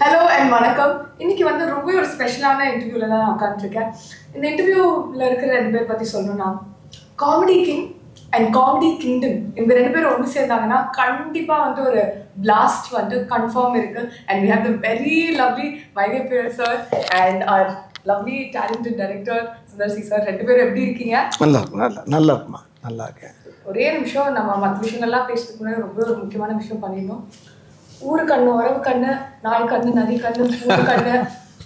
Hello and வணக்கம். இன்னைக்கு வந்து ரொம்ப ஒரு ஸ்பெஷலான இன்டர்வியூல தான் நான் உட்காந்துருக்கேன். இந்த இன்டர்வியூவில் இருக்கிற 2 பேர் பற்றி சொல்லணும்னா, comedy king and comedy kingdom. இந்த 2 பேரும் ஒன்று சேர்ந்தாங்கன்னா கண்டிப்பாக வந்து ஒரு பிளாஸ்ட் வந்து கன்ஃபார்ம் இருக்கு. And we have the very lovely Vaigai பேர் sir and our lovely talented director Sundar C sir. 2 பேரும் எப்படி இருக்கீங்க? நல்லா இருக்குமா, நல்லா இருக்கேன். ஒரே நிமிஷம், நம்ம மற்ற விஷயங்கள்லாம் பேசுறதுக்கு முன்னாடி ரொம்ப ஒரு முக்கியமான விஷயம் பண்ணிடணும். ஊரு கண்ணு, உறவு கண்ணு, நாய் கண்ணு, நரி கண்ணு, பூரு கண்ணு,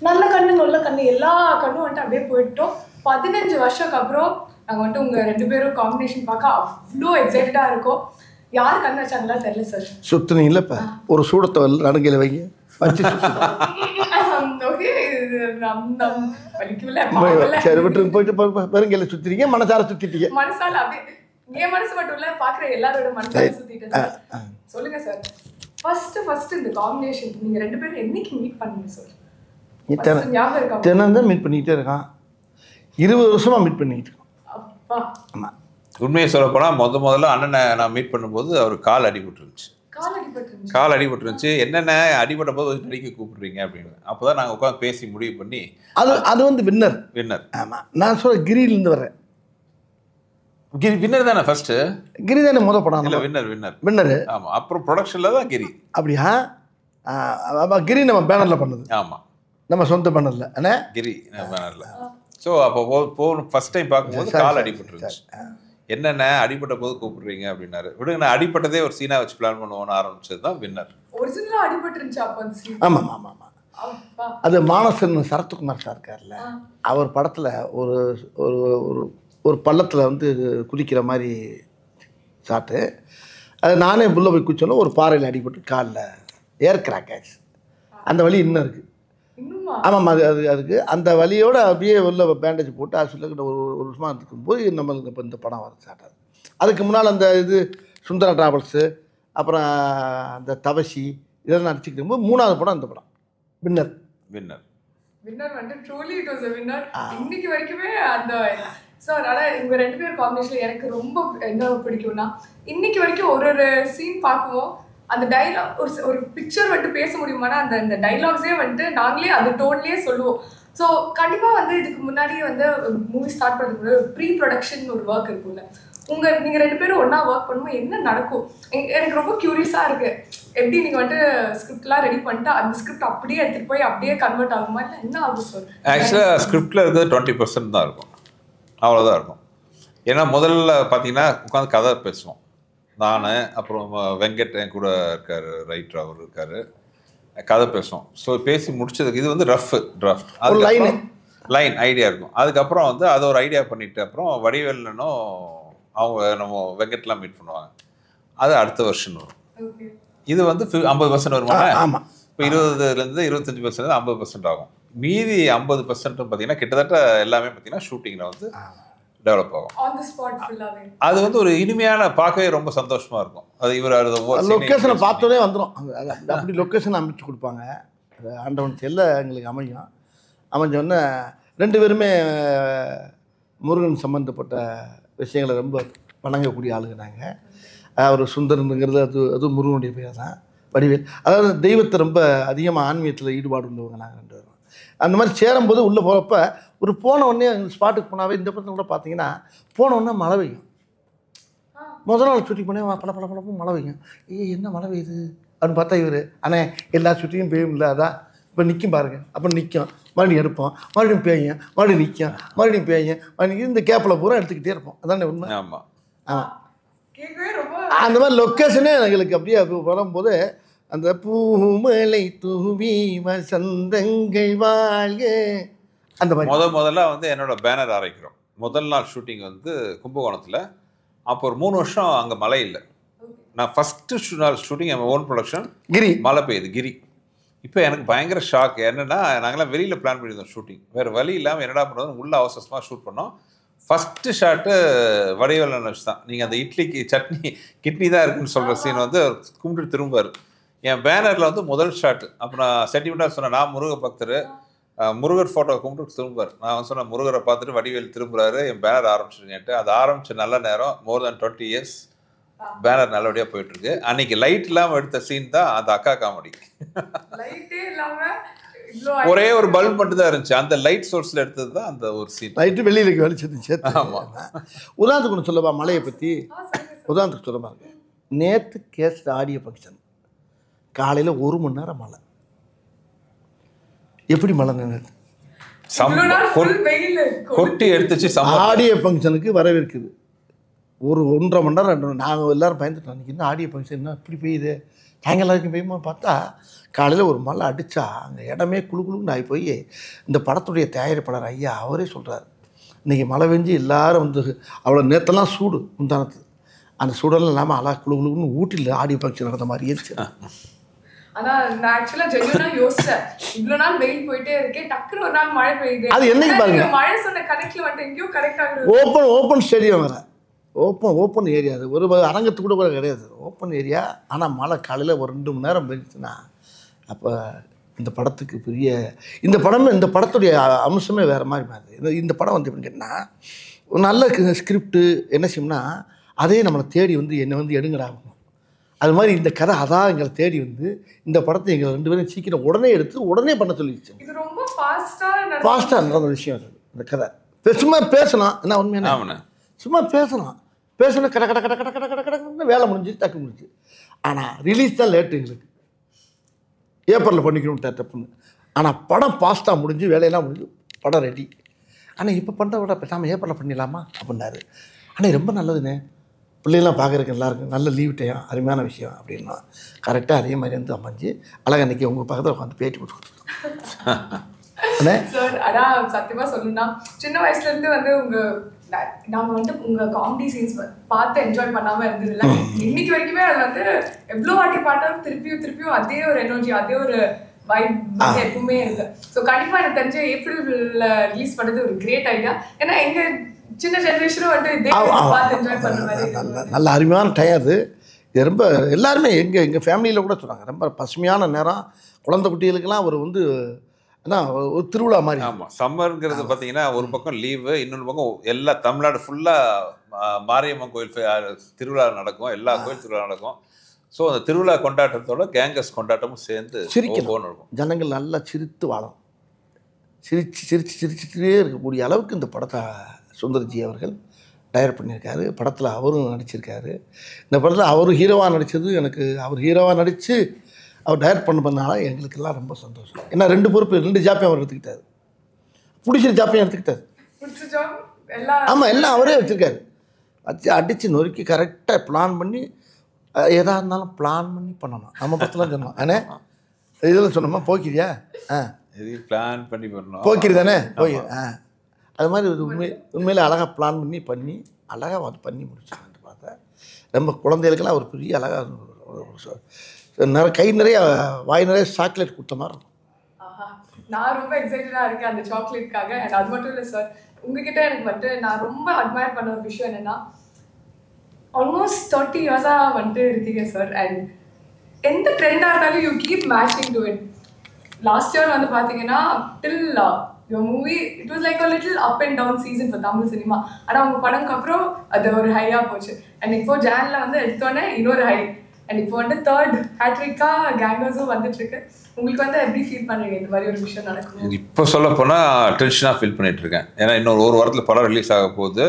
நல்ல கண்ணு, நல்ல கண்ணு, எல்லா கண்ணும் வந்துட்டு அப்படியே போயிட்டோம். 15 வருஷத்துக்கு அப்புறம் நாங்கள் வந்துட்டு உங்கள் 2 பேரும் காம்பினேஷன் பார்க்க அவ்வளோ எக்ஸைட்டடாக இருக்கோம். யார் கண்ணு வச்சாங்களா தெரியல சார். சுத்துனீங்களா இப்போ ஒரு சூடத்தை நடுங்கையில் வைங்க வச்சு ஓகே, வலிக்கல சரி விட்டு போயிட்டு பெருங்கையில் சுற்றிட்டீங்க, மனசார சுற்றிட்டீங்க. மனசால அப்படியே என் மனசு மட்டும் இல்லை, பார்க்குற எல்லாரோட மனசால சுற்றிட்டேன் சார். சொல்லுங்க சார், ஃபர்ஸ்ட் இந்த காம்பினேஷன் நீங்க 2 பேரும் என்னைக்கு மீட் பண்ணீங்க சார்? தினம் தான் மீட் பண்ணிக்கிட்டே இருக்கான். 20 வருஷமா மீட் பண்ணிக்கிட்டு இருக்கோம். அப்பா, ஆமாம், உண்மையை சொல்ல போனால் முதல்ல அண்ணனை நான் மீட் பண்ணும்போது அவர் கால் அடிபட்டுருந்துச்சு. கால் அடிபட்டுருந்துச்சு. என்னென்ன அடிபட்ட போது நடிக்க கூப்பிடுறீங்க அப்படின்னு. அப்போ தான் நாங்கள் உட்காந்து பேசி முடிவு பண்ணி அது வந்து வின்னர். ஆமாம், நான் சொல்ல கிரியிலேருந்து வர்றேன். கிரி வின்னர் தானே ஃபர்ஸ்ட்? கிரி தானே முதல் படம். இல்லை, வின்னர். ஆமாம், அப்புறம் ப்ரொடக்ஷனில் தான் கிரி. அப்படியா? கிரி நம்ம பேனரில் பண்ணது. ஆமாம், நம்ம சொந்த பேனரில். அண்ணே கிரி பேனரில். ஸோ அப்போ ஃபர்ஸ்ட் டைம் பார்க்கும்போது கால் அடிபட்டுருந்துச்சு. என்னென்ன அடிபட்ட போது கூப்பிடுறீங்க அப்படின்னாரு. விடுங்க, நான் அடிப்பட்டதே ஒரு சீனா வச்சு பிளான் பண்ணுவோன்னு ஆரம்பிச்சது தான் வின்னர். ஒரிஜினலாக அடிபட்டுருந்துச்சு அப்போ அந்த சீன். ஆமாம் ஆமாம் ஆமாம். அது மானசன் சரத்குமார் சார் இருக்கார்ல, அவர் படத்தில் ஒரு ஒரு ஒரு பள்ளத்தில் வந்து குதிக்கிற மாதிரி சாட்டு. அது நானே புள்ள போய் குச்சோன்னா ஒரு பாறையில் அடிபட்டு காலில் ஏர் கிராக் ஆச்சு. அந்த வலி இன்னும் இருக்குது. ஆமாம், அதுக்கு அந்த வலியோடு அப்படியே உள்ள பேண்டேஜ் போட்டு ஹாஸ்பிட்டலுக்கிட்ட ஒரு வருஷமாக இருக்கும்போது நம்மளுக்கு இப்போ இந்த படம் வர சாட்டாது. அதுக்கு முன்னால் அந்த இது சுந்தரா டிராவல்ஸு, அப்புறம் அந்த தவசி இதெல்லாம் நடிச்சுக்கிட்டு போது 3வது படம் அந்த படம் வின்னர் வந்து truly it was a winner. இன்னைக்கு வரைக்குமே அந்த சார். ஆனால் இவங்க 2 பேர் காம்பினேஷனில் எனக்கு ரொம்ப என்ன பிடிக்கும்னா, இன்னைக்கு வரைக்கும் ஒரு சீன் பார்க்குவோம், அந்த டைலாக் ஒரு பிக்சர் வந்துட்டு பேச முடியுமானா அந்த டைலாக்ஸே வந்துட்டு நாங்களே அந்த டோன்லேயே சொல்லுவோம். ஸோ கண்டிப்பாக வந்து இதுக்கு முன்னாடியே வந்து மூவி ஸ்டார்ட் பண்ணுறது ப்ரீ ப்ரொடக்ஷன் ஒரு ஒர்க் இருக்கும்ல. நீங்கள் 2 பேரும் ஒன்றா ஒர்க் பண்ணும்போது என்ன நடக்கும்? எனக்கு ரொம்ப க்யூரியஸாக இருக்குது. எப்படி நீங்கள் வந்துட்டு ஸ்கிரிப்ட்லாம் ரெடி பண்ணிட்டு அந்த ஸ்கிரிப்ட் அப்படியே எடுத்துகிட்டு போய் அப்படியே கன்வெர்ட் ஆகுமா, இல்லை என்ன ஆகும் சார்? ஆக்சுவலாக ஸ்கிரிப்டில் இருக்கிறது 20% தான் இருக்கும், அவ்வளோதான் இருக்கும். ஏன்னா முதல்ல பார்த்தீங்கன்னா உட்காந்து கதை பேசுவோம். நான் அப்புறம் வெங்கட் என் கூட இருக்கார், ரைட்டர் அவர் இருக்கார், கதை பேசுவோம். ஸோ பேசி முடிச்சதுக்கு இது வந்து டிராஃப்ட் அது லைன் ஐடியா இருக்கும். அதுக்கப்புறம் வந்து அதை ஒரு ஐடியா பண்ணிட்டு அப்புறம் வடிவேலனும் அவங்க நம்ம வெங்கட்லாம் மீட் பண்ணுவாங்க. அது அடுத்த வருஷம் வரும். இது வந்து 50% வருமா? ஆமாம், இப்போ 20% 25% 50% ஆகும். மீதி 50% பார்த்தீங்கன்னா கிட்டத்தட்ட எல்லாமே பார்த்தீங்கன்னா ஷூட்டிங்கில் வந்து டெவலப் ஆகும். அது வந்து ஒரு இனிமையான, பார்க்கவே ரொம்ப சந்தோஷமாக இருக்கும். அது இவர் லொக்கேஷனை பார்த்தோன்னே வந்துடும். அப்படி லொக்கேஷன் அமைச்சு கொடுப்பாங்க. அது ஆண்டவன் செல்ல எங்களுக்கு அமைஞ்சோடனே 2 பேருமே முருகன் சம்மந்தப்பட்ட விஷயங்களை ரொம்ப வணங்கக்கூடிய ஆளுங்க நாங்கள். அவர் சுந்தரனுங்கிறது அது முருகனுடைய பேர் தான். வடிவேல் அதாவது தெய்வத்தை ரொம்ப அதிகமாக ஆன்மீகத்தில் ஈடுபாடு உள்ளவங்க நாங்கள் 2 பேரும். அந்த மாதிரி சேரும்போது உள்ளே போகிறப்ப ஒரு போன உடனே ஸ்பாட்டுக்கு போனாவே இந்த படத்தில் கூட பார்த்தீங்கன்னா போன உடனே மழை பெய்யும். முதல் நாள் ஷூட்டிங் பண்ணி பல மழை பெய்யும். என்ன மழை பெய்யுது அப்படின்னு பார்த்தா இவர் அண்ணே எல்லா ஷூட்டிங்கும் பெய்யும்ல, அதான் இப்போ நிற்கும் பாருங்க. அப்புறம் நிற்கும், மறுபடியும் எடுப்போம், மறுபடியும் பேயும், மறுபடியும் நிற்கும், மறுபடியும் பேயும், மறுபடியும் இந்த கேப்பில் பூரா எடுத்துக்கிட்டே இருப்போம். அதானே உண்மை? ஆமாம் ஆமாம். அந்த மாதிரி லொக்கேஷனே எங்களுக்கு அப்படியே வரும்போது அந்த பூமலை தூவி வசந்தங்கள் வாழ்க அந்த மாதிரி முதல்ல வந்து என்னோட பேனர் அரைக்கிறோம். முதல் நாள் ஷூட்டிங் வந்து கும்பகோணத்தில். அப்போ ஒரு 3 வருஷம் அங்கே மழை இல்லை. நான் ஃபஸ்ட்டு நாள் ஷூட்டிங் என் ஓன் ப்ரொடக்ஷன் கிரி, மழை பெய்யுது கிரி. இப்போ எனக்கு பயங்கர ஷாக். என்னென்னா நாங்களாம் வெளியில் பிளான் பண்ணியிருந்தோம் ஷூட்டிங், வேறு வழி இல்லாமல் என்னடா பண்ணுறது, உள்ள அவசரமாக ஷூட் பண்ணோம். ஃபஸ்ட்டு ஷாட்டு வடிவேலன் வச்சு தான். நீங்கள் அந்த இட்லிக்கு சட்னி கிட்னி தான் இருக்குன்னு சொல்கிற சீன் வந்து கும்பிட்டு திரும்பார். என் பேனரில் வந்து முதல் ஷாட்டு. அப்போ நான் சென்டிமெண்ட்டாக சொன்னேன், நான் முருக பக்தர், முருகர் ஃபோட்டோ கும்பிட்டு திரும்புவார். நான் வந்து சொன்னேன் முருகரை பார்த்துட்டு வடிவேல் திரும்புகிறாரு, என் பேனர் ஆரம்பிச்சிருங்கன்ட்டு. அது ஆரம்பித்த நல்ல நேரம், மோர் தென் 20 years பேனர் நல்லபடியா போயிட்டு இருக்கு. அன்னைக்கு லைட் இல்லாம எடுத்த சீன் தான் அந்த அக்கா காமெடி. லைட்டே இல்லாம ஒரே ஒரு பல்ப் மட்டும் தான் இருந்துச்சு. அந்த லைட் சோர்ஸ்ல எடுத்தது தான் அந்த ஒரு சீன். லைட்டு வெளியில் வெளிச்சது. ஆமா. உதாரணத்துக்கு ஒன்று சொல்லவா மலையை பற்றி? உதாரணத்துக்கு சொல்லமா நேற்று கேஸ்ட் ஆடியோ ஃபங்க்ஷன் காலையில் 1 மணி நேரம் மழை. எப்படி மழை நின்று கொட்டி எடுத்துச்சு. ஆடியோ ஃபங்க்ஷனுக்கு வரவேற்குது. ஒரு 1.5 மணி நேரம் 2 நாங்கள் எல்லோரும் பயந்துட்டோம். அன்றைக்கி இன்னும் ஆடியோ ஃபங்க்ஷன் என்ன இப்படி பெய்யுது, நாங்கள் எல்லாருக்கும் பெய்யுமா பார்த்தா காலையில் ஒரு மழை அடித்தா அந்த இடமே குழுக்குழுன்னு ஆகி போய் இந்த படத்துடைய தயாரிப்பாளர் ஐயா அவரே சொல்கிறார், இன்றைக்கி மழை பெஞ்சு எல்லோரும் வந்து அவ்வளோ நேற்றெல்லாம் சூடு முந்தானத்து, அந்த சூடெல்லாம் இல்லாமல் அழகா குழுக்குழுன்னு ஊட்டியில் ஆடியோ ஃபங்க்ஷன் நடந்த மாதிரி இருந்துச்சு. ஆனா நான் ஆக்சுவலா ஜென்யூனா யோசிச்சேன், இவ்வளவு நாள் வெயில் போயிட்டே இருக்கேன், டக்குனு ஒரு நாள் மழை பெய்யுது. அது என்னைக்கு பாருங்க, மழை சொன்ன கனெக்ட்ல வந்துட்டு எங்கேயோ கரெக்ட் ஆகுது. ஓப்பன் ஸ்டேடியம் வேற, ஓப்பன் ஏரியா. அது ஒரு அரங்கத்து கூட கிடையாது, ஓப்பன் ஏரியா. ஆனால் மழை காலையில் ஒரு 2 மணி நேரம் பெஞ்சுச்சுன்னா அப்போ இந்த படத்துக்கு பெரிய இந்த படத்துடைய அம்சமே வேறு மாதிரி மாறுது. இந்த படம் வந்து எப்படின்னு கேட்டால் ஒரு நல்ல ஸ்கிரிப்டு என்ன செய்யணும்னா அதே நம்மளை தேடி வந்து என்னை வந்து எடுங்கடாகணும். அது மாதிரி இந்த கதை அதான் எங்களை தேடி வந்து இந்த படத்தை எங்களை 2 பேரும் சீக்கிரம் உடனே எடுத்து உடனே பண்ண சொல்லிடுச்சு. இது ரொம்ப ஃபாஸ்ட்டாக நடந்த விஷயம் அது. இந்த கதை சும்மா பேசணும், என்ன உண்மையான சும்மா பேசணும் கட கட கட கட கட கட கடன்னு வேலை முடிஞ்சு டக்கு முடிஞ்சு. ஆனால் ரிலீஸ் தான் லேட்டு, எங்களுக்கு ஏப்ரலில் பண்ணிக்கணும் தப்புன்னு. ஆனால் படம் ஃபாஸ்ட்டாக முடிஞ்சு வேலையெல்லாம் முடிஞ்சு படம் ரெடி. ஆனால் இப்போ பண்ணுற விட பேசாமல் ஏப்ரலில் பண்ணிடலாமா அப்படின்னாரு. ஆனால் ரொம்ப நல்லதுண்ணே, பிள்ளைகள்லாம் பார்க்குறதுக்கு எல்லாருக்கும் நல்ல லீவ் டைம், அருமையான விஷயம் அப்படின்னா கரெக்டாக அதே மாதிரி வந்து அமைஞ்சு அழகாக அன்றைக்கி உங்கள் பக்கத்தில் உட்காந்து பேட்டி கொடுத்துருக்கோம். சார் அதான் சத்தியமாக சொல்லணும்னா சின்ன வயசுலேருந்து வந்து நாங்கள் வந்து உங்கள் காமெடி சீன்ஸ் பார்த்து என்ஜாய் பண்ணாமல் இருந்ததில்ல. இன்னைக்கு வரைக்குமே அது வந்து எவ்வளோ வாட்டி பார்த்தாலும் திருப்பியும் அதே ஒரு எனர்ஜி, அதே ஒரு வைப் எப்பவுமே இருக்கு. ஸோ கண்டிப்பாக எனக்கு தெரிஞ்ச ஏப்ரலில் ரிலீஸ் பண்ணது ஒரு கிரேட் ஐடியா. ஏன்னா எங்கள் சின்ன ஜென்ரேஷனும் வந்து இதே பார்த்து என்ஜாய் பண்ணுற மாதிரி நல்ல அருமையான டைம் அது. இது ரொம்ப எல்லாருமே எங்கள் ஃபேமிலியில் கூட சொன்னாங்க, ரொம்ப பசுமையான நேரம், குழந்தை குட்டிகளுக்கெல்லாம் ஒரு வந்து ஏன்னா ஒரு திருவிழா மாதிரி. ஆமாம், சம்மருங்கிறது பார்த்தீங்கன்னா ஒரு பக்கம் லீவு, இன்னொரு பக்கம் எல்லா தமிழ்நாடு ஃபுல்லாக மாரியம்மன் கோயில் திருவிழா நடக்கும், எல்லா கோயில் திருவிழா நடக்கும். ஸோ அந்த திருவிழா கொண்டாட்டத்தோட கேங்கஸ் கொண்டாட்டமும் சேர்ந்து சிரிக்கணும் இருக்கும். ஜனங்கள் நல்லா சிரித்து வாழும், சிரிச்சுட்டே இருக்கக்கூடிய அளவுக்கு இந்த படத்தை சுந்தர்ஜி அவர்கள் டைரக்ட் பண்ணியிருக்காரு. படத்தில் அவரும் நடிச்சிருக்காரு. இந்த படத்தில் அவர் ஹீரோவாக நடித்தது எனக்கு, அவர் ஹீரோவாக நடித்து அவர் டைரக்ட் பண்ணனால எங்களுக்கெல்லாம் ரொம்ப சந்தோஷம். ஏன்னா 2 பொறுப்பு 2 ஜாப்பையும் அவர் எடுத்துக்கிட்டாரு, பிடிச்ச ஜாப்பையும் எடுத்துக்கிட்டாரு. ஆமாம், எல்லாம் அவரே வச்சுருக்காரு. வச்சு அடித்து நொறுக்கி கரெக்டாக பிளான் பண்ணி எதாக இருந்தாலும் பிளான் பண்ணி பண்ணணும். நம்ம பத்தலாம் சொன்னோம் அண்ணே, இதெல்லாம் சொன்னோமா போக்கிறியா பிளான் பண்ணி பண்ணணும், போக்கிரி தானே போய் அது மாதிரி உண்மையிலே அழகாக பிளான் பண்ணி அழகாக வந்து பண்ணி முடிச்சாங்க. பார்த்தேன் ரொம்ப குழந்தைகளுக்கெல்லாம் ஒரு பெரிய அழகாக கை நிறைய வாய் நிறைய சாக்லேட் கொடுத்த மாதிரி இருக்கும். நான் ரொம்ப எக்ஸைட்டடாக இருக்கேன் அந்த சாக்லேட்காக. அண்ட் அது மட்டும் இல்லை சார், உங்ககிட்ட எனக்கு வந்துட்டு நான் ரொம்ப அட்மையர் பண்ண ஒரு விஷயம் என்னென்னா ஆல்மோஸ்ட் 30 இயர்ஸாக வந்துட்டு இருக்கீங்க சார். அண்ட் எந்த ட்ரெண்டாக இருந்தாலும் you keep matching to it. Last year வந்து பார்த்தீங்கன்னா till your movie it was like a little up and down season for Tamil cinema. ஆனால் உங்கள் படம்க்கு அப்புறம் அது ஒரு ஹையாக போச்சு. அண்ட் இப்போ ஜானில் வந்து எடுத்தோடனே இன்னொரு ஹை. அண்ட் இப்போ வந்து 3rd ஹேட்ரிக்காக கேங்கர்ஸும் வந்துட்டுருக்கு. உங்களுக்கு வந்து எப்படி ஃபீல் பண்ணுறீங்க இந்த மாதிரி ஒரு விஷயம் நடக்கும்? இப்போ சொல்ல போனால் டென்ஷனாக ஃபீல் பண்ணிகிட்ருக்கேன். ஏன்னா இன்னொரு 1 வாரத்தில் படம் ரிலீஸ் ஆக போகுது.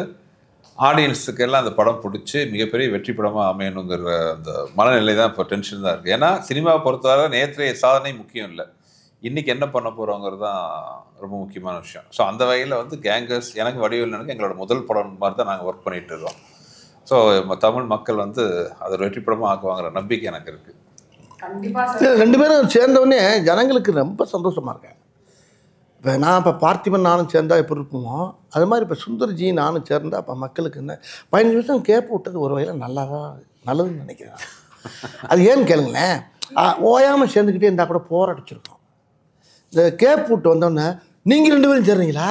ஆடியன்ஸுக்கெல்லாம் அந்த படம் பிடிச்சி மிகப்பெரிய வெற்றி படமாக அமையணுங்கிற அந்த மனநிலை தான் இப்போ டென்ஷன் தான் இருக்குது. ஏன்னா சினிமாவை பொறுத்தவரை நேற்றைய சாதனை முக்கியம் இல்லை, இன்றைக்கி என்ன பண்ண போகிறோங்கிறது தான் ரொம்ப முக்கியமான விஷயம். ஸோ அந்த வகையில் வந்து கேங்கர்ஸ் எனக்கு வடிவில் எனக்கு எங்களோட முதல் படம் மாதிரி தான் நாங்கள் ஒர்க் பண்ணிகிட்டு இருக்கோம். ஸோ தமிழ் மக்கள் வந்து அதை வெற்றி படமாக ஆக்குவாங்கிற நம்பிக்கை எனக்கு இருக்குது. கண்டிப்பாக 2 பேரும் சேர்ந்தவொடனே ஜனங்களுக்கு ரொம்ப சந்தோஷமாக இருக்கேன். இப்போ பார்த்திபன் நானும் சேர்ந்தா எப்படி இருக்குமோ அது மாதிரி இப்போ சுந்தர்ஜி நானும் சேர்ந்தா இப்போ மக்களுக்கு என்ன 15 நிமிஷம் கேப் விட்டது ஒரு வகையில் நல்லதுன்னு நினைக்கிறேன். அது ஏன்னு கேளுங்களேன், ஓயாமல் சேர்ந்துக்கிட்டே இருந்தால் கூட போராடிச்சிருக்கோம். இந்த கேப் விட்டு வந்தோடனே நீங்கள் 2 பேரும் சேர்றீங்களா,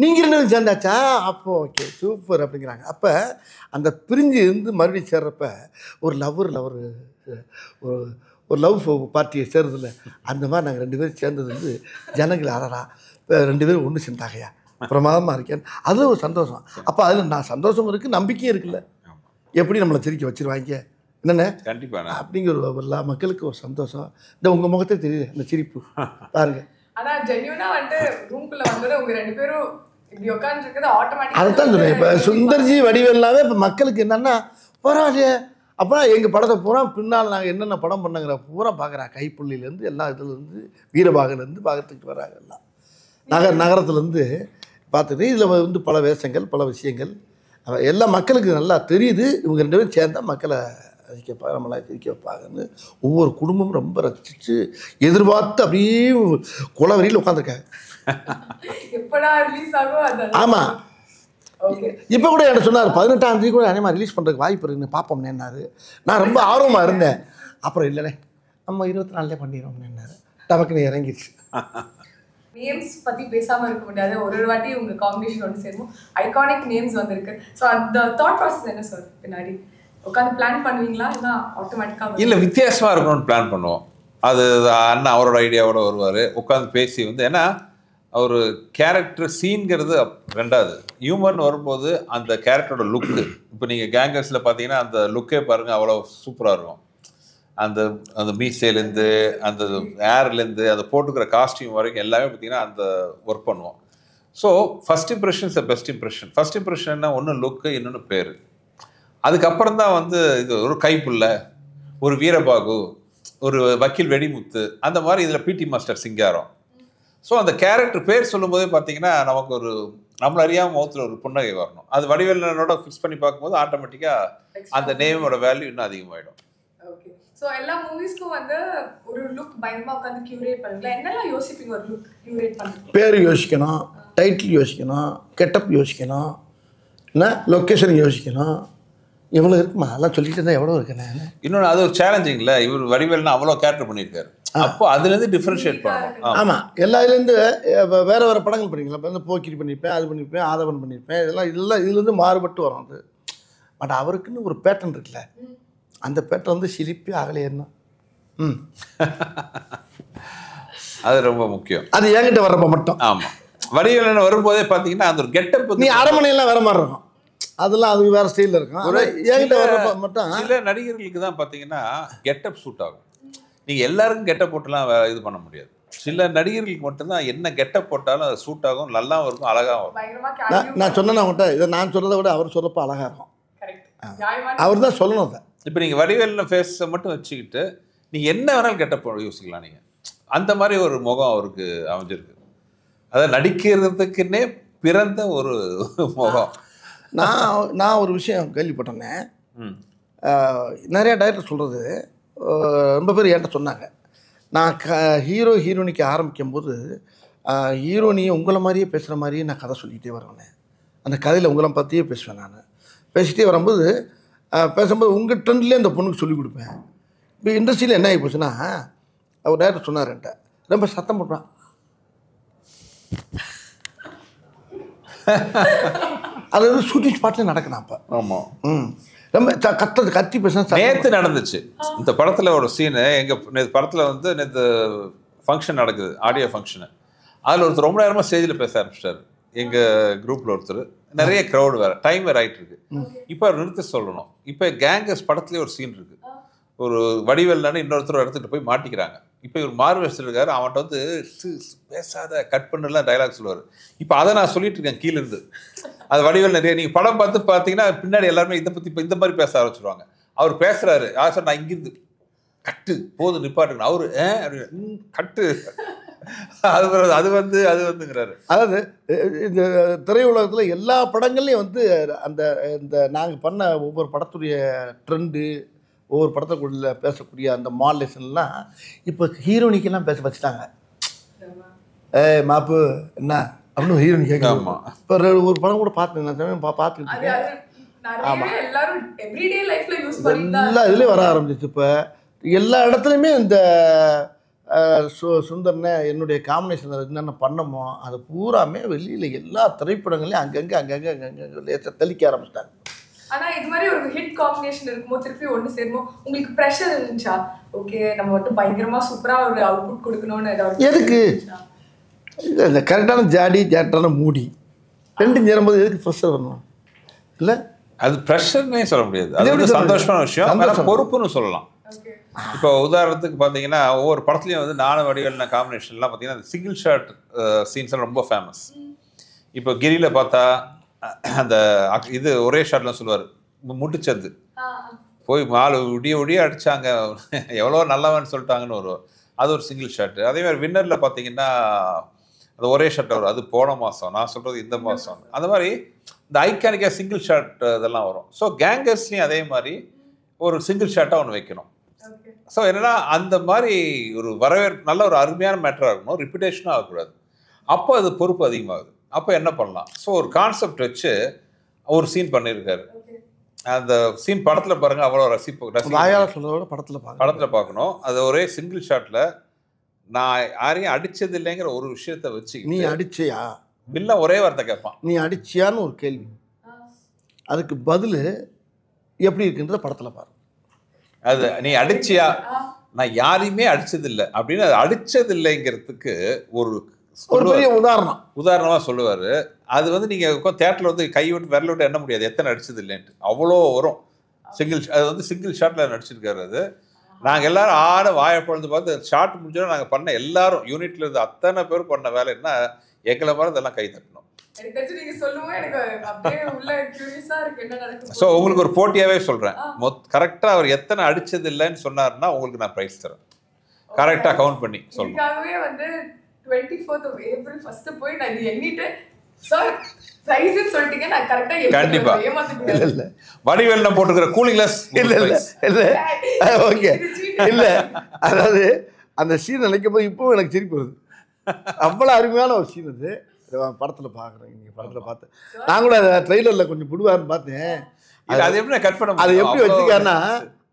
நீங்கள் 2 பேரும் சேர்ந்தாச்சா, அப்போ ஓகே சூப்பர் அப்படிங்கிறாங்க. அப்போ அந்த பிரிஞ்சு இருந்து மறுபடியும் சேர்றப்ப ஒரு லவ் பார்ட்டியை சேர்றதில்ல, அந்த மாதிரி நாங்கள் 2 பேரும் சேர்ந்தது வந்து ஜனங்கள் ஆறா இப்போ 2 பேரும் ஒன்று சேர்ந்தாகையா பிரமாதமாக இருக்கேன், அது ஒரு சந்தோஷம். அப்போ அதில் நான் சந்தோஷம் இருக்குது, நம்பிக்கையும் இருக்குல்ல. எப்படி நம்மளை சிரிக்க வச்சிருவாங்க என்னென்ன கண்டிப்பாண்ணா அப்படிங்கிற எல்லா மக்களுக்கு ஒரு சந்தோஷம். இந்த உங்கள் முகத்தே தெரியுது இந்த சிரிப்பு பாருங்க. ஆனால் ஜென்யூனாக வந்துட்டு ரூம்குள்ளே வந்தது உங்கள் 2 பேரும் இப்படி உட்காந்துருக்குது ஆட்டோமேட்டிக். அதுதான் சொல்கிறேன். இப்போ சுந்தர்ஜி வடிவெல்லாமே இப்போ மக்களுக்கு என்னென்னா பரவாயில்லையே அப்போ எங்கள் படத்தை பூரா பின்னால் நாங்கள் என்னென்ன படம் பண்ணுங்கிற பூரா பார்க்குறாங்க. கைப்புள்ளிலேருந்து எல்லா இதுலேருந்து வீரபாகலேருந்து பார்த்துக்கிட்டு வராங்க. எல்லாம் நகரத்துலேருந்து பார்த்துட்டு இதில் வந்து பல வேஷங்கள் பல விஷயங்கள் எல்லா மக்களுக்கு நல்லா தெரியுது. இவங்க 2 பேரும் சேர்ந்தா மக்களை ரசிக்க வைப்பாங்க, நம்மளாம் சிரிக்க வைப்பாங்கன்னு ஒவ்வொரு குடும்பமும் ரொம்ப ரசிச்சு எதிர்பார்த்து அப்படியே குளவரியில் உட்காந்துருக்காங்க. எப்படா ரிலீஸ் ஆகும்? ஆமாம். இப்போ கூட என்ன சொன்னார் 18ஆம் தேதி கூட அனிமா ரிலீஸ் பண்ணுறதுக்கு வாய்ப்பு இருக்குன்னு பார்ப்போம்னேன்னாரு. நான் ரொம்ப ஆர்வமாக இருந்தேன். அப்புறம் இல்லைண்ணே நம்ம 24 பண்ணிடுவோம்னேன்னாரு. டபக்குன்னு இறங்கிடுச்சு. நேம்ஸ் பற்றி பேசாமல் இருக்க முடியாது. ஒரு வாட்டி உங்கள் காம்பினேஷன் ஒன்று சேரும் ஐகானிக் நேம்ஸ் வந்திருக்கு. ஸோ அந்த தாட் ப்ராசஸ் என்ன சார்? பின்னாடி உட்காந்து பிளான் பண்ணுவீங்களா இல்லை ஆட்டோமேட்டிக்காக? இல்லை, வித்தியாசமாக இருக்கணும்னு பிளான் பண்ணுவோம். அது அண்ணா அவரோட ஐடியாவோட வருவார். உட்காந்து பேசி வந்து ஏன்னா ஒரு கேரக்டர் சீன்கிறது ரெண்டாவது ஹியூமர்னு வரும்போது அந்த கேரக்டரோட லுக்கு. இப்போ நீங்கள் கேங்கர்ஸில் பார்த்தீங்கன்னா அந்த லுக்கே பாருங்கள் அவ்வளோ சூப்பராக இருக்கும். அந்த அந்த மீசைலேருந்து அந்த ஏர்லேருந்து அந்த போட்டுக்கிற காஸ்டியூம் வரைக்கும் எல்லாமே பார்த்தீங்கன்னா அந்த ஒர்க் பண்ணுவோம். So first impression is the best impression. First இம்ப்ரெஷன்னா ஒன்று லுக்கு, இன்னொன்று பேர். அதுக்கப்புறம் தான் வந்து இது ஒரு கைப்புள்ள, ஒரு வீரபாகு, ஒரு வக்கீல் வெடிமுத்து, அந்த மாதிரி இதில் பிடி மாஸ்டர் சிங்காரம். ஸோ அந்த கேரக்டர் பேர் சொல்லும்போதே பார்த்தீங்கன்னா நமக்கு ஒரு நம்மள அறியாமல் முகத்தில் ஒரு புன்னகை வரணும். அது வடிவேலனோட ஃபிக்ஸ் பண்ணி பார்க்கும்போது ஆட்டோமேட்டிக்காக அந்த நேமோட வேல்யூ இன்னும் அதிகமாகிடும். ஓகே. ஸோ எல்லா மூவிஸ்க்கும் வந்து ஒரு லுக் பயங்கரமாக உட்காந்து கியூரேட் பண்ணுங்களா? என்னெல்லாம் யோசிப்பீங்க ஒரு லுக் கியூரேட் பண்ணுறது? பேர் யோசிக்கணும், டைட்டில் யோசிக்கணும், கெட்டப் யோசிக்கணும், என்ன லொக்கேஷன் யோசிக்கணும். எவ்வளோ இருக்குமா அதெல்லாம் சொல்லிட்டு இருந்தால் எவ்வளோ இருக்குண்ணே. இன்னொன்று அது ஒரு சேலஞ்சிங் இல்லை. இவர் வடிவேல்னா அவ்வளோ கேரக்டர் பண்ணியிருக்காரு. அப்போ அதுலேருந்து டிஃப்ரென்ஷியேட் பண்ணணும். ஆமாம், எல்லா இதுலேருந்து வேறு வேறு படங்கள் பண்ணிக்கலாம். இப்போ வந்து போக்கிரி பண்ணியிருப்பேன், அது பண்ணியிருப்பேன், ஆதவன் பண்ணியிருப்பேன். இதெல்லாம் இதுலேருந்து மாறுபட்டு வரும் அது. பட் அவருக்குன்னு ஒரு பேட்டர்ன் இருக்குல்ல, அந்த பேட்டர்ன் வந்து சிலிப்பி அகலையேன்னா அது ரொம்ப முக்கியம். அது என்கிட்ட வர்றப்ப மட்டும். ஆமாம், வடிவேலன் வரும்போதே பார்த்தீங்கன்னா அந்த ஒரு கெட்டப் நீ அரண்மனையெல்லாம் வேற மாதிரி இருக்கும். அதெல்லாம் அது வேறு ஸ்டைலில் இருக்கும். என்கிட்ட வர்றப்ப மட்டும் சில நடிகர்களுக்கு தான் பார்த்தீங்கன்னா கெட்டப் சூட் ஆகும். நீங்கள் எல்லாருக்கும் கெட்டப் போட்டுலாம் இது பண்ண முடியாது. சில நடிகர்களுக்கு மட்டும்தான் என்ன கெட்டப் போட்டாலும் அது சூட் ஆகும், நல்லாவும் இருக்கும், அழகாகவும் இருக்கும். நான் சொன்னேன் அவங்கள்ட்ட, இதை நான் சொல்கிறத விட அவர் சொல்கிறப்ப அழகாக இருக்கும். அவர் தான் சொல்லணும் அதை. இப்போ நீங்கள் வடிவேலில் ஃபேஸை மட்டும் வச்சுக்கிட்டு நீங்கள் என்ன வேணாலும் கெட்டப் யோசிக்கலாம். நீங்கள் அந்த மாதிரி ஒரு முகம் அவருக்கு அமைஞ்சிருக்கு. அதை நடிக்கிறதுக்குன்னே பிறந்த ஒரு முகம். நான் ஒரு விஷயம் கேள்விப்பட்டேன்னே, நிறையா டைரக்டர் சொல்கிறது ரொம்ப பேர் என்கிட்ட சொன்னாங்க. நான் ஹீரோயினிக்கு ஆரம்பிக்கும் போது ஹீரோனியை உங்களை மாதிரியே பேசுகிற மாதிரியே நான் கதை சொல்லிகிட்டே வருவேன். அந்த கதையில் உங்களை பற்றியே பேசுவேன். நான் பேசிகிட்டே வரும்போது பேசும்போது உங்கள் ட்ரெண்ட்லேயே அந்த பொண்ணுக்கு சொல்லிக் கொடுப்பேன். இப்போ இண்டஸ்ட்ரியில் என்ன ஆகி போச்சுன்னா, அவர் டைரக்டர் சொன்னார் என்கிட்ட, ரொம்ப சத்தம் போடுறான். அது வந்து ஷூட்டிங் ஸ்பாட்டில் நடக்கணும் அப்போ. ஆமாம், ரொம்ப கத்தி பேச நேற்று நடந்துச்சு. இந்த படத்தில் ஒரு சீனு, எங்கள் படத்தில் வந்து நேற்று ஃபங்க்ஷன் நடக்குது, ஆடியோ ஃபங்க்ஷனு. அதில் ஒருத்தர் ரொம்ப நேரமாக ஸ்டேஜில் பேச ஆரம்பிச்சிட்டாரு. எங்கள் குரூப்பில் ஒருத்தர், நிறைய க்ரௌடு வேறு, டைம் வேறு ஆகிட்டு இருக்கு. இப்போ அவர் நிறுத்த சொல்லணும். இப்போ கேங்கர்ஸ் படத்துலேயே ஒரு சீன் இருக்குது. ஒரு வடிவேல்னு இன்னொருத்தர் எடுத்துகிட்டு போய் மாட்டிக்கிறாங்க. இப்போ இவர் மார்வெஸ்ட் இருக்காரு, அவன்கிட்ட வந்து பேசாத கட் பண்ணலாம் டைலாக் சொல்லுவார். இப்போ அதை நான் சொல்லிட்டு இருக்கேன் கீழேருந்து. அது வடிவேல் நிறைய நீங்கள் படம் பார்த்து பார்த்தீங்கன்னா பின்னாடி எல்லாருமே இதை பற்றி இப்போ இந்த மாதிரி பேச ஆரம்பிச்சிருவாங்க. அவர் பேசுகிறாரு, யார் சார் நான் இங்கிருந்து கட்டு போதும் நிப்பாட்டுங்க, அவரு கட்டு அது வந்துங்கிறாரு. அதாவது இந்த திரையுலகத்தில் எல்லா படங்கள்லையும் வந்து அந்த இந்த நாங்கள் பண்ண ஒவ்வொரு படத்துடைய ட்ரெண்டு, ஒவ்வொரு படத்துக்குள்ள பேசக்கூடிய அந்த மாடுலேஷன்லாம் இப்போ ஹீரோனிக்கெல்லாம் பேச வச்சுட்டாங்க. மாப்பு என்ன அப்படின்னு ஹீரோனி கேட்கலாமா? இப்போ ஒரு படம் கூட பார்த்துருக்கேன், பார்த்துக்கிட்டு ஆமாம், எல்லா இதுலேயும் வர ஆரம்பிச்சிச்சு. இப்போ எல்லா இடத்துலையுமே இந்த சுந்தர்னே என்னுடைய காம்பினேஷன் என்னென்ன பண்ணமோ அது பூராமே வெளியில் எல்லா திரைப்படங்களையும் அங்கங்கே தெளிக்க ஆரம்பிச்சிட்டாங்க. ஆனால் இது மாதிரி ஒரு ஹிட் காம்பினேஷன் இருக்கும்போது திருப்பி ஒன்று சேருமோ உங்களுக்கு ப்ரெஷர் இருந்துச்சா? ஓகே, நம்ம மட்டும் பயங்கரமாக சூப்பராக ஒரு அவுட்புட் கொடுக்கணும்னு ஏதாவது? எதுக்கு இல்லை, இந்த கரெக்டான ஜாடி ஜாட்டான மூடி ரெண்டும் சேரும்போது எதுக்கு ப்ரெஷர் வரணும்? இல்லை அது ப்ரெஷர்னே சொல்ல முடியாது, அது வந்து சந்தோஷமான விஷயம், பொறுப்புன்னு சொல்லலாம். இப்போ உதாரணத்துக்கு பார்த்தீங்கன்னா ஒவ்வொரு படத்துலையும் வந்து நானும் வடிவேலு காம்பினேஷன்லாம் பார்த்தீங்கன்னா அந்த சிங்கிள் ஷாட் சீன்ஸ்லாம் ரொம்ப ஃபேமஸ். இப்போ கிரியில் பார்த்தா அந்த இது ஒரே ஷாட்லாம் சொல்லுவார், முட்டுச்சந்து போய் மாலு விடிய அடித்தாங்க எவ்வளோ நல்லவன்னு சொல்லிட்டாங்கன்னு வரும், அது ஒரு சிங்கிள் ஷாட்டு. அதேமாதிரி வின்னரில் பார்த்தீங்கன்னா அது ஒரே ஷாட் வரும், அது போன மாதம், நான் சொல்கிறது இந்த மாதம். அந்த மாதிரி இந்த ஐக்கானிக்காக சிங்கிள் ஷாட் இதெல்லாம் வரும். ஸோ கேங்கர்ஸ்லேயும் அதே மாதிரி ஒரு சிங்கிள் ஷாட்டாக ஒன்று வைக்கணும். ஸோ என்னென்னா அந்த மாதிரி ஒரு வரவேற்பு நல்ல ஒரு அருமையான மேட்டராக இருக்கணும், ரிப்பிட்டேஷனாக ஆகக்கூடாது. அப்போ அது பொறுப்பு அதிகமாகுது. அப்போ என்ன பண்ணலாம்? ஸோ ஒரு கான்செப்ட் வச்சு ஒரு சீன் பண்ணியிருக்காரு. அந்த சீன் படத்தில் பாருங்கள், அவ்வளோ படத்தில் பார்க்கணும். அது ஒரே சிங்கிள் ஷாட்டில் நான் யாரையும் அடித்தது இல்லைங்கிற ஒரு விஷயத்த வச்சு, நீ அடிச்சியா பில்ல ஒரே வார்த்தை கேட்பான், நீ அடிச்சியான்னு ஒரு கேள்வி, அதுக்கு பதில் எப்படி இருக்குன்றத படத்தில் பாரு. அது நீ அடிச்சியா, நான் யாரையுமே அடிச்சதில்லை அப்படின்னு அது அடிச்சதில்லைங்கிறதுக்கு ஒரு பெரிய உதாரணமாக சொல்லுவார். அது வந்து நீங்கள் தேட்டரில் வந்து கை விட்டு விரல விட்டு எண்ண முடியாது எத்தனை அடிச்சது இல்லைன்ட்டு, அவ்வளோ வரும். அது வந்து சிங்கிள் ஷாட்டில் நடிச்சிருக்காரு. அது நாங்கள் எல்லாரும் வாயை பொழுது பார்த்து ஷார்ட் முடிஞ்சோன்னா நாங்கள் பண்ண எல்லாரும் யூனிட்ல இருந்து அத்தனை பேர் பண்ண வேலை என்ன, எங்களை மாதிரி இதெல்லாம் கை தட்டணும். ஸோ உங்களுக்கு ஒரு போட்டியாகவே சொல்கிறேன், கரெக்டாக அவர் எத்தனை அடிச்சது இல்லைன்னு சொன்னார்னா உங்களுக்கு நான் ப்ரைஸ் தரேன், கரெக்டாக கவுண்ட் பண்ணி சொல்லணும். வந்து 24th of April ஃபர்ஸ்ட் போய் நான் இது எண்ணிட்டு சார் பிரைஸ் சொல்லிட்டீங்க, நான் கரெக்டா கண்டிப்பா இல்ல வடிவேல் நான் போட்டுக்கிற கூலிங் கிளாஸ் இல்ல ஓகே இல்ல, அதாவது அந்த சீன் நினைக்கும் போது இப்பவும் எனக்கு சிரிப்பு வருது. அவ்வளோ அருமையான ஒரு சீன் அது. படத்தில் பார்க்குறேன், நீங்கள் படத்தில் பார்த்தேன், நான் கூட ட்ரெய்லரில் கொஞ்சம் புடுவாருன்னு பார்த்தேன். அது எப்படி கட் பண்ண, அது எப்படி வச்சுருக்காருன்னா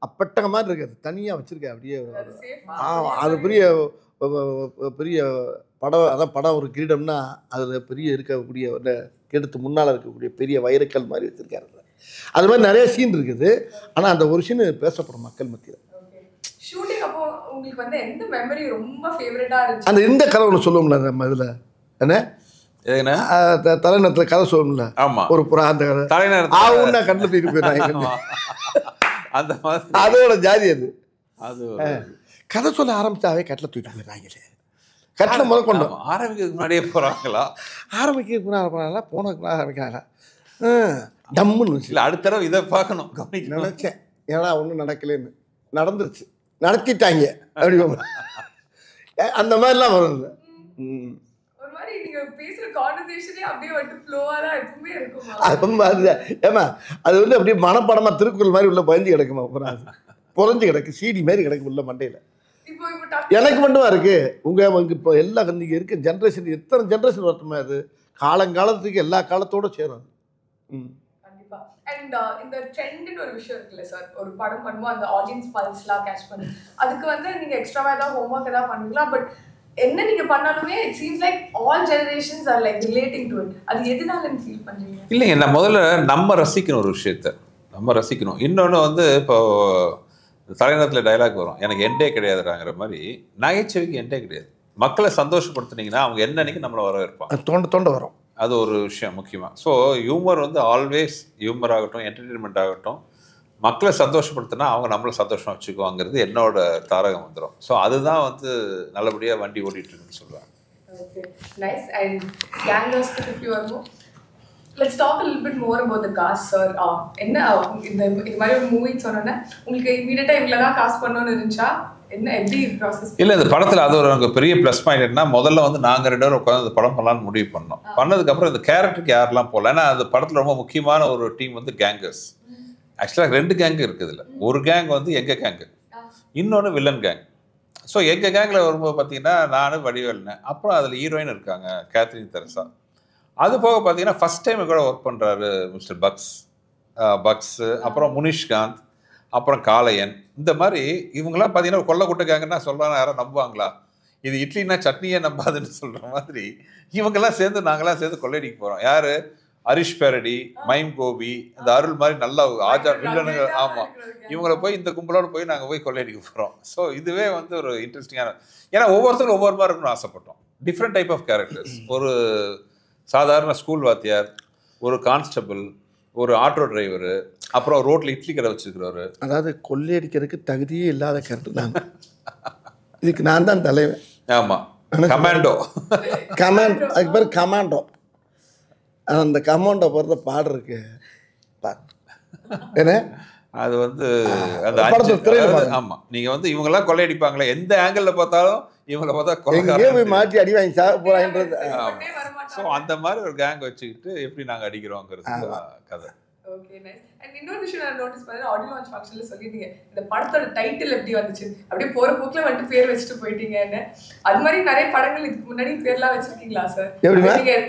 அப்பட்டங்க மாதிரி இருக்காது, தனியாக வச்சுருக்கேன் அப்படியே. அது பெரிய பெரிய படம், அதான் படம் ஒரு கிரீடம்னா அதில் பெரிய இருக்கக்கூடிய கிரீடத்து முன்னால் இருக்கக்கூடிய பெரிய வைரக்கல் மாதிரி வச்சுருக்காரு. அது மாதிரி நிறைய சீன் இருக்குது. ஆனால் அந்த ஒரு சீன் பேசப்படும் மக்கள் மத்தியில். ஷூட்டிங் அப்போ உங்களுக்கு வந்து எந்த மெமரி ரொம்ப ஃபேவரட்டா இருந்துச்சு? அந்த இந்த கதை ஒன்று சொல்லுவோம்ல நம்ம இதில் என்ன தலைநகரத்தில் கதை சொல்லுவோம்ல, ஒரு புறா அந்த கதை தலைநகரத்தில் கண்ணில் தூக்கி போயிடுறாங்க, அந்த மாதிரி அதோட ஜாதி அது. அது கதை சொல்ல ஆரம்பிச்சாவே கட்டில் தூக்கி போயிடுறாங்களே, கட்டில் முதல் கொண்டு ஆரம்பிக்கிறதுக்கு முன்னாடியே போகிறாங்களா, ஆரம்பிக்கிறதுக்கு போகிறாங்களா, போனதுக்கு ஆரம்பிக்கிறாங்களா, டம்முன்னு இல்லை. அடுத்த தடவை இதை பார்க்கணும் நினச்சேன், ஏன்னா ஒன்றும் நடக்கலைன்னு, நடந்துருச்சு, நடத்திட்டாங்க அப்படி அந்த மாதிரிலாம் வரும். ஒரு மாதிரி நீங்க பேசுற கான்வர்சேஷனே அப்படியே வந்து ஃப்ளோவா தான் எப்பவுமே இருக்கும். ஏமா அது வந்து அப்படியே மனப்படமா திருக்குறள் மாதிரி உள்ள பயந்து கிடக்குமா, அப்புறம் புரஞ்சு கிடக்கு, சீடி மாதிரி கிடக்கு உள்ள மண்டையில. எனக்கு மட்டுமா இருக்கு, உங்க இப்போ எல்லா நீங்க இருக்க ஜென்ரேஷன் எத்தனை ஜென்ரேஷன் வரட்டுமே, அது காலங்காலத்துக்கு எல்லா காலத்தோட சேரும். கண்டிப்பா. அண்ட் இந்த ட்ரெண்ட்னு ஒரு விஷயம் இருக்குல்ல சார், ஒரு படம் பண்ணுவோம் அந்த ஆடியன்ஸ் பல்ஸ்லாம் கேட்ச் பண்ணி, அதுக்கு வந்து நீங்க எக்ஸ்ட்ராவா ஏதாவது ஹோம்ஒர்க் ஏதாவது பண்ணுவீங்களா? பட் என்ன நீங்க பண்ணாலுமே it seems like all generations are like relating to it. அது எதனால ஃபீல் பண்றீங்க? இல்லைங்க, நான் முதல்ல நம்ம ரசிக்கணும், ஒரு விஷயத்த நம்ம ரசிக்கணும். இன்னொன்று வந்து இப்போ தலைநகரத்தில் டைலாக் வரும், எனக்கு எண்டே கிடையாதுறாங்கிற மாதிரி, நகைச்சுவைக்கு எண்டே கிடையாது. மக்களை சந்தோஷப்படுத்துனீங்கன்னா அவங்க என்னன்னைக்கு நம்மளை வரவேற்பாங்க, தோண்ட வரும். அது ஒரு விஷயம் முக்கியமாக. ஸோ ஹியூமர் வந்து ஆல்வேஸ் ஹியூமர் ஆகட்டும், என்டர்டெயின்மெண்ட் ஆகட்டும், மக்களை சந்தோஷப்படுத்தினா அவங்க நம்மளை சந்தோஷமாக வச்சுக்குவாங்கிறது என்னோட தாரகம் வந்துடும். ஸோ அதுதான் வந்து நல்லபடியாக வண்டி ஓடிட்டுருக்குன்னு சொல்லுவாங்க. Okay, nice. அண்ட் கேங்கர்ஸ்க்கு திருப்பி வருவோம். Let's talk a little bit more about the cast, sir. என்ன இந்த மாதிரி ஒரு மூவி சொன்னோன்னே உங்களுக்கு இமீடியட்டாக இவ்வளோ தான் காஸ்ட் பண்ணணும்னு இருந்துச்சா? என்ன எப்படி ப்ராசஸ்? இல்லை, இந்த படத்தில் அது ஒரு எனக்கு பெரிய ப்ளஸ் பாயிண்ட் என்ன, முதல்ல வந்து நாங்கள் 2 பேரும் உட்காந்து இந்த படம் பண்ணலான்னு முடிவு பண்ணோம். பண்ணதுக்கப்புறம் இந்த கேரக்டருக்கு யாரெல்லாம் போகல, ஏன்னா அந்த படத்தில் ரொம்ப முக்கியமான ஒரு டீம் வந்து கேங்கர்ஸ். ஆக்சுவலாக 2 கேங்கு இருக்குது இதில். ஒரு கேங் வந்து எங்கள் கேங்கு, இன்னொன்று வில்லன் கேங். ஸோ எங்கள் கேங்கில் வரும்போது பார்த்தீங்கன்னா நான் வடிவேல்னேன், அப்புறம் அதில் ஹீரோயின் இருக்காங்க கேத்ரின் தெரசா. அது போக பார்த்தீங்கன்னா ஃபஸ்ட் டைம் கூட ஒர்க் பண்ணுறாரு மிஸ்டர் பக்ஸு, அப்புறம் முனிஷ்காந்த், அப்புறம் காளையன். இந்த மாதிரி இவங்கெல்லாம் பார்த்தீங்கன்னா கொல்ல கூட்டுக்காங்கன்னா சொல்கிறாங்க, யாரும் நம்புவாங்களா? இது இட்லின்னா சட்னியே நம்பாதுன்னு சொல்கிற மாதிரி இவங்கெல்லாம் சேர்ந்து நாங்களாம் சேர்ந்து கொள்ளையடிக்க போகிறோம். யார்? ஹரிஷ் பேரடி, மைம் கோபி, இந்த அருள் மாதிரி நல்லா ஆஜா வில்லனுங்க. ஆமாம், இவங்களை போய் இந்த கும்பலோடு போய் நாங்கள் போய் கொள்ளையடிக்க போகிறோம். ஸோ இதுவே வந்து ஒரு இன்ட்ரெஸ்டிங்கான, ஏன்னா ஒவ்வொருத்தரும் ஒவ்வொரு மாதிரி இருக்கணும்னு ஆசைப்பட்டோம். Different type of characters. ஒரு சாதாரண ஸ்கூல் வாத்தியார், ஒரு கான்ஸ்டபிள், ஒரு ஆட்டோ டிரைவர், அப்புறம் ரோட்ல இட்லி கடை வச்சிருக்கிறவரு. அதாவது கொள்ளையடிக்கிறதுக்கு தகுதியே இல்லாத கேரக்டர் தான். இதுக்கு நான் தான் தலைவன். ஆமா, கமாண்டோ. அதுக்கு பேர் கமாண்டோ. அந்த கமாண்டோ போகிறத பாடுறதுக்கு என்ன அது வந்து அந்த ஆமா, நீங்க வந்து இவங்கெல்லாம் கொள்ளையடிப்பாங்களே, எந்த ஆங்கிள் பார்த்தாலும் இவங்களை பார்த்தா போய் மாற்றி அடி வாங்கி சாக போறாங்கன்றது. ஸோ அந்த மாதிரி ஒரு கேங் வச்சுக்கிட்டு எப்படி நாங்கள் அடிக்கிறோங்கிறது கதை. Okay, nice. அண்ட் இன்னொரு விஷயம் நான் நோட்டீஸ் பண்ணேன், ஆடியோ லான்ச் ஃபங்க்ஷன்ல சொல்லிட்டீங்க இந்த படத்தோட டைட்டில் எப்படி வந்துச்சு, அப்படியே போற போக்குல வந்துட்டு பேர் வச்சுட்டு போயிட்டீங்கன்னு. அது மாதிரி நிறைய படங்கள் இதுக்கு முன்னாடி பேர்லாம் வச்சிருக்கீங்களா சார்?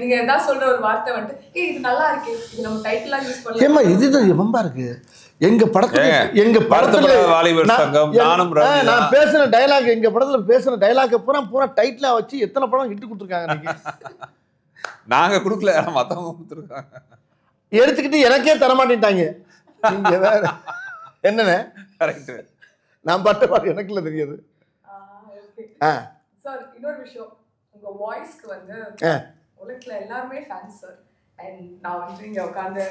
நீங்க என்ன சொல்ற ஒரு வார்த்தை வந்துட்டு இது நல்லா இருக்கு, இது நம்ம டைட்டிலா யூஸ் பண்ணலாம். ஏமா இதுதான் ரொம்ப இருக்கு எங்க படத்துல வாலிபர் சங்கம், நானும் நான் பேசுன டயலாக், எங்க படத்துல பேசுன டயலாக் பூரா டைட்டிலா வச்சு எத்தனை படம் இட்டு கொடுத்துருக்காங்க. நாங்க கொடுக்கல, மத்தவங்க கொடுத்துருக்காங்க. எடுத்துக்கிட்டு எனக்கே தரமாட்டேன்ட்டாங்க. நீங்க வேற என்னண்ணே? கரெக்ட். நான் பட்ட பாட்டு எனக்குள்ள தெரியாது. சார் இன்னொரு விஷயம், உங்க வாய்ஸ்க்கு வந்து உலகத்துல எல்லாருமே ஃபேன்ஸ் சார். அண்ட் நான் வந்து இங்க உட்காந்து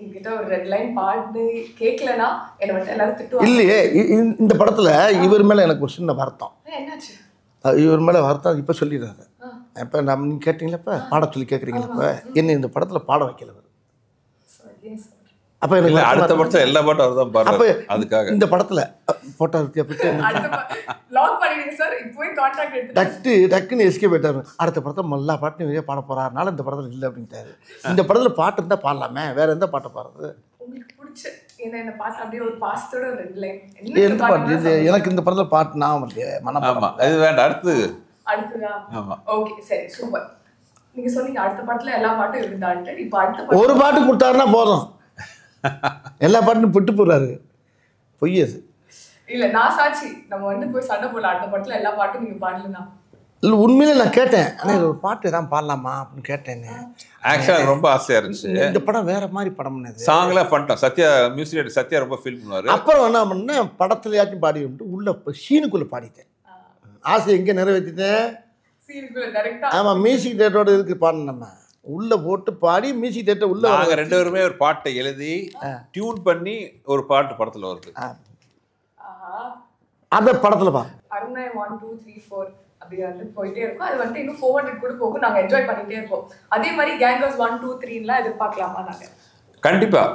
என்கிட்ட ஒரு ரெட் லைன் பாட்டு கேட்கலன்னா என்னை வந்து எல்லாரும் திட்டுவாங்க. இல்லையே, இந்த படத்துல இவர் மேல எனக்கு ஒரு சின்ன வருத்தம். என்னாச்சு? இவர் மேல வருத்தம் இப்ப சொல்லிடுறாரு. இப்ப நம்ம நீங்க கேட்டீங்களா, இப்ப பாட சொல்லி கேட்குறீங்களா, இப்ப என்ன இந்த படத்துல பாட வைக்கல. அப்ப எனக்கு அடுத்த படத்துல எல்லா பாட்டும் அவர் தான் பாடுறாரு. அதுக்காக இந்த படத்துல போட்டோ டக்குன்னு எஸ்கே போயிட்டாரு. அடுத்த படத்துல எல்லா பாட்டும் வெளியே பாட போறாருனால இந்த படத்துல இல்லை அப்படின்ட்டாரு. இந்த படத்துல பாட்டு இருந்தா பாடலாமே, வேற எந்த பாட்டை பாடுறது? எனக்கு இந்த படத்துல பாட்டு நான் வேண்டாம், அடுத்து நீங்க சொன்னீங்க அடுத்த படத்துல எல்லா பாட்டும் இருந்தான்ட்டு. இப்ப அடுத்த ஒரு பாட்டு கொடுத்தாருன்னா போதும், எல்லா பாட்டும் விட்டு போறாரு. பொய் அது இல்ல. நான் சாட்சி, நம்ம வந்து போய் சண்டை போடல, அடுத்த படத்துல எல்லா பாட்டும் நீங்க பாடலனா. இல்லை உண்மையிலே நான் கேட்டேன், ஆனால் ஒரு பாட்டு தான் பாடலாமா அப்படின்னு கேட்டேன்னு. ஆக்சுவலாக ரொம்ப ஆசையாக இருந்துச்சு. இந்த படம் வேற மாதிரி படம்னு சாங்லாம் பண்ணிட்டோம். சத்யா மியூசிக் சத்யா ரொம்ப ஃபீல் பண்ணுவார். அப்புறம் என்ன பண்ணேன், படத்துலையாச்சும் பாடி விட்டு உள்ள சீனுக்குள்ளே பாடிட்டேன். ஆசை எங்கே நிறைவேற்றிட்டேன்? ஆமாம், மியூசிக் டேரக்டரோட இதுக்கு பாடணும். நம்ம உள்ள போட்டு பாடி மியூசிக் டேரக்டர் உள்ள நாங்கள் ரெண்டு பேருமே ஒரு பாட்டை எழுதி டியூன் பண்ணி ஒரு பாட்டு படத்தில் வருது. அந்த படத்தில் பா அருணை 1 2 3 4 அப்படி வந்து போயிட்டே இருக்கும். அது வந்து இன்னும் 400 கூட போகும். நாங்கள் என்ஜாய் பண்ணிட்டே இருப்போம். அதே மாதிரி கேங்கர்ஸ் 1 2 3லாம் எதிர்பார்க்கலாமா? நாங்கள் கண்டிப்பாக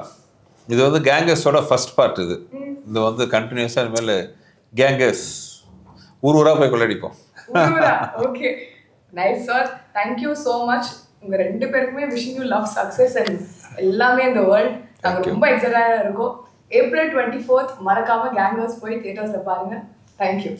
இது வந்து கேங்கர்ஸோட ஃபர்ஸ்ட் பார்ட். இது வந்து கண்டினியூஸாக இனிமேல் கேங்கர்ஸ் ஊராக போய் கொள்ளடிப்போம். Okay, nice sir, thank you so much. உங்க ரெண்டு பேருக்குமே wishing you love success and எல்லாமே இந்த வேர்ல்ட். நாங்கள் ரொம்ப எக்ஸைட்டாக இருக்கோம். April 24th மறக்காம கேங்கர்ஸ் போய் தியேட்டர்ஸ்ல பாருங்க. தேங்க்யூ.